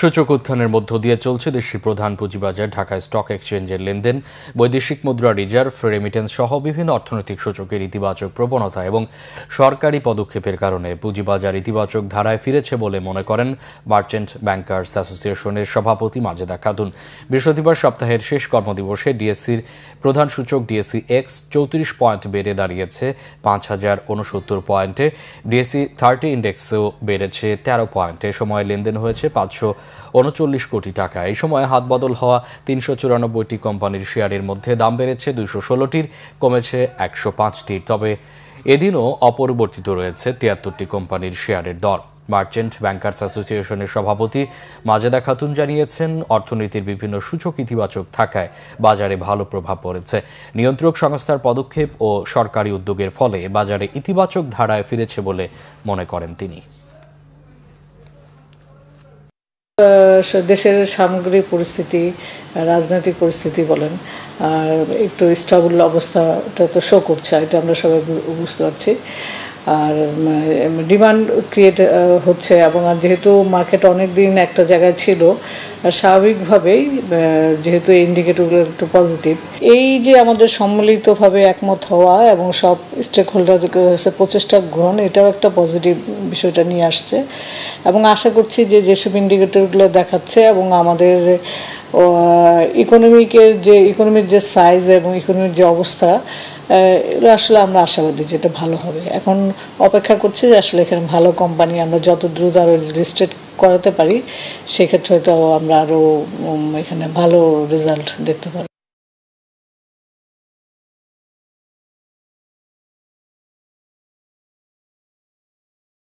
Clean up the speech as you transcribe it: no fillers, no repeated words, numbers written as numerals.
সূচক উত্থানের মধ্য দিয়ে চলছে দেশটির প্রধান পুঁজিবাজার ঢাকা স্টক এক্সচেঞ্জের লেনদেন। বৈদেশিক মুদ্রা রিজার্ভ, রেমিটেন্স সহ বিভিন্ন অর্থনৈতিক সূচকের ইতিবাচক প্রবণতা এবং সরকারি পদক্ষেপের কারণে পুঁজিবাজার ইতিবাচক ধারায় ফিরেছে বলে মনে করেন মার্চেন্ট ব্যাংকার্স অ্যাসোসিয়েশনের সভাপতি মাজেদা খাতুন। বৃহস্পতিবার সপ্তাহের শেষ কর্মদিবসে ডিএসসির প্রধান সূচক ডিএসসি এক্স 34 পয়েন্ট বেড়ে দাঁড়িয়েছে 5069 পয়েন্টে। ডিএসসি 30 ইন্ডেক্সেও বেড়েছে 13 পয়েন্টে। সময় লেনদেন হয়েছে 539 কোটি টাকা। এই সময় হাতবদল হওয়া 394টি কোম্পানির শেয়ারের মধ্যে দাম বেড়েছে 216টির, কমেছে 105টির। তবে এদিনও অপরিবর্তিত রয়েছে 73টি কোম্পানির শেয়ারের দর। মার্চেন্ট ব্যাংকার্স অ্যাসোসিয়েশনের সভাপতি মাজেদা খাতুন জানিয়েছেন, অর্থনীতির বিভিন্ন সূচক ইতিবাচক থাকায় বাজারে ভালো প্রভাব পড়েছে। নিয়ন্ত্রক সংস্থার পদক্ষেপ ও সরকারি উদ্যোগের ফলে বাজারে ইতিবাচক ধারায় ফিরেছে বলে মনে করেন তিনি। দেশের সামগ্রিক পরিস্থিতি, রাজনৈতিক পরিস্থিতি বলেন, আর একটু স্টেবল অবস্থাটা তো শো করছে, এটা আমরা সবাই বুঝতে পারছি। আর ডিমান্ড ক্রিয়েট হচ্ছে, এবং যেহেতু মার্কেট অনেক দিন একটা জায়গায় ছিল, স্বাভাবিকভাবেই যেহেতু এই ইন্ডিকেটরগুলো একটু পজিটিভ, এই যে আমাদের সম্মিলিতভাবে একমত হওয়া এবং সব স্টেক হোল্ডারদের কাছে প্রচেষ্টা গ্রহণ, এটাও একটা পজিটিভ বিষয়টা নিয়ে আসছে। এবং আশা করছি যে যেসব ইন্ডিকেটরগুলো দেখাচ্ছে এবং আমাদের ইকোনমির যে সাইজ এবং ইকোনমির যে অবস্থা, আসলে আমরা আশাবাদী যে এটা ভালো হবে। এখন অপেক্ষা করছি যে আসলে এখানে ভালো কোম্পানি আমরা যত দ্রুত আরও লিস্টেড করাতে পারি, সেক্ষেত্রে হয়তো আমরা আরও এখানে ভালো রেজাল্ট দেখতে পারি।